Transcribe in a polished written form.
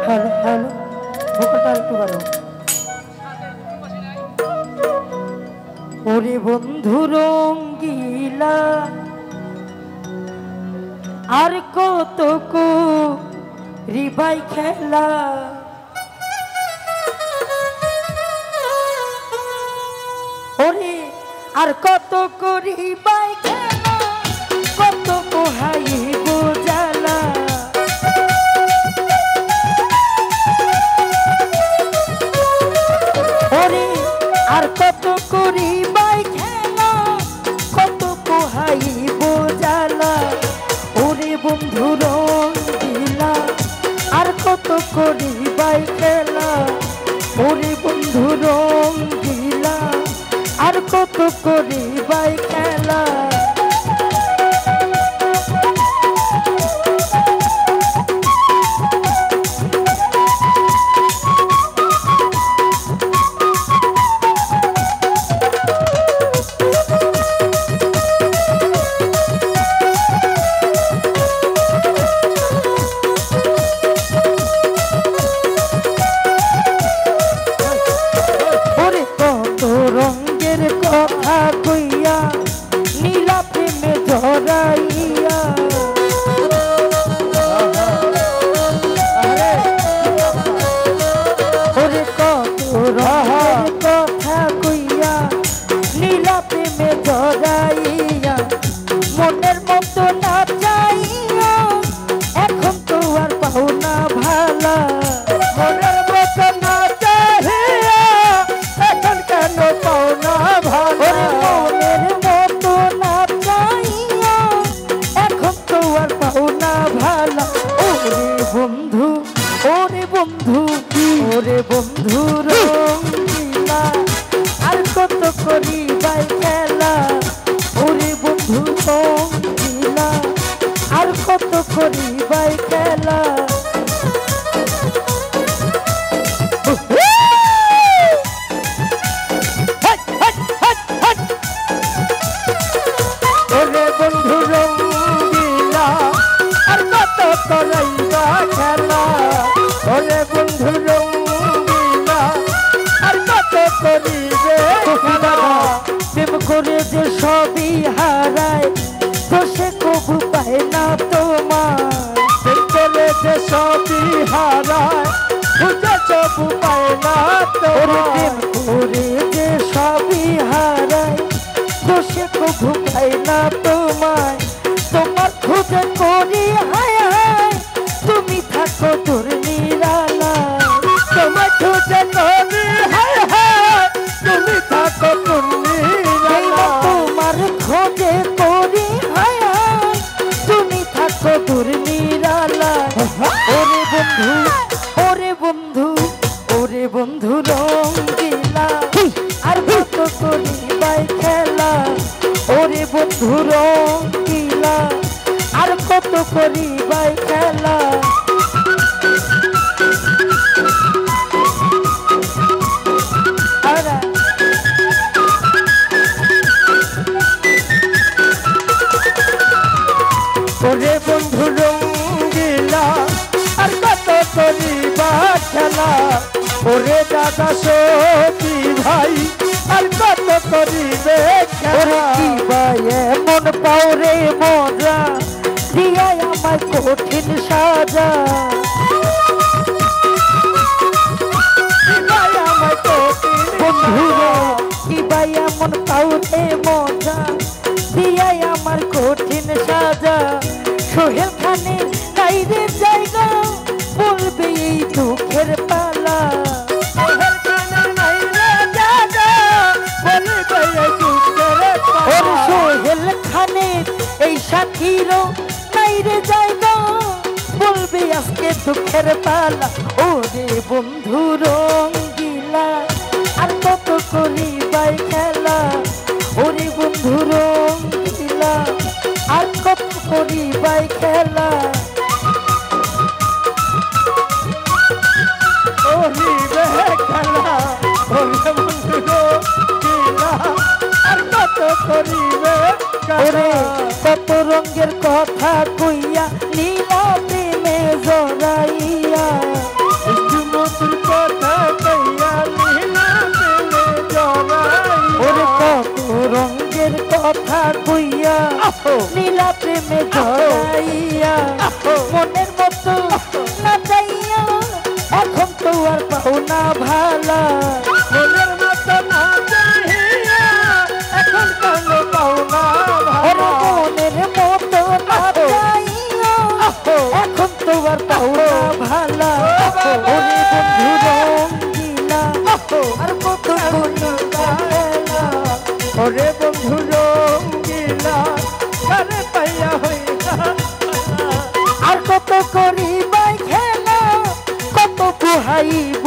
Hello hello ভোকালটা একটু বাড়ো। ওরে বন্ধু রঙ্গিলা আর কত রিবাই খেলা ওরে আর কত রিবাই খেলা কত হাই বোঝালা ওরে আর কত রিবাই খেলা কত হাই বোঝালা ওরে বন্ধু রঙ্গিলা আর কত রিবাই খেলা ওরে বন্ধু রঙ্গিলা আর কত রিবাই খেলা কথা কইয়া নীলা প্রেমে জড়াইয়া ওরে কত রহের কথা কইয়া নীলা প্রেমে জড়াইয়া মনের মতো না চাইয়া এখন তো আর পাও না ভালা মনের মতো না চাইয়া এখন কেন পাও না ভালা মনের মতো না চাইয়া এখন তো আর পাও না ভালা ওরে বন্ধু ওরে বন্ধু ওরে বন্ধু রঙ্গিলা আর কত করিবাই খেলা ওরে বন্ধু রঙ্গিলা আর কত করিবাই খেলা ওরে বন্ধু রঙ্গিলা আর কত করাইবা খেলা ওরে বন্ধু রঙ্গিলা আর কত করিবে খেলা প্রেম করে যে সবই হারায় তো সে কবু পায় না তোমার প্রেম করে যে সবই হারায় খুঁজে কবু পায় না তোমার প্রেম করে যে সবই হারায় তো সে কবু পায় না তোমায় তোমার খুঁজে করি হায় হায় তুমি থাকো তোর নিরালায় তোমার খুঁজে করি হায় হায় তুমি থাকো তোর নিরালায় তোমার খোঁজে করি হায় হায় তুমি থাকো তোর নিরালায় ওরে বন্ধু ওরে বন্ধু ওরে বন্ধু রঙ্গিলা আর কত করিবাই খেলা ওরে বন্ধু রঙ্গিলা আর কত করিবাই খেলা ওরে বন্ধু রঙ্গিলা আর কত করিবা খেলা ওরে দাদা সখী ভাই আর কত করিবে খেলা এমন পাওরে মজা দিয়া আমার কঠিন সাজা বন্ধুরা কি ভাই এমন পাওরে মজা দিয়া আমার কঠিন সাজা সোহেল খানে নাই রে জায়গা বলবে এই দুঃখের পালা সোহেল খানে নাই রে জায়গা বলবে এই দুঃখের পালা সোহেল খানে এই সাথীরও নাই রে জায়গা বলবে আজকে দুঃখের পালা ওরে বন্ধু রঙ্গিলা আর কত করিবাই খেলা ওরে বন্ধু রঙ্গিলা আর কত করিবাই খেলা করিবে খেলা ওরে বন্ধু রঙ্গিলা আর কত করিবে ওরে কত রঙের কথা কইয়া নীলা প্রেমে জড়াইয়া নীলা প্রেমে জড়াইয়া মনের মতো না যাইয়া এখন তো আর পাও না ভালা মনের মতো না যাইয়া এখন কেন পাও না ভালা মনের মতো না যাইয়া এখন তো আর পাও না ভালা ওরে বন্ধু রঙ্গিলা আর কত বলিলা ওরে বন্ধু রঙ্গিলা আরে পাইয়া হইলা আর কত করিবাই খেলা কত পুহাইব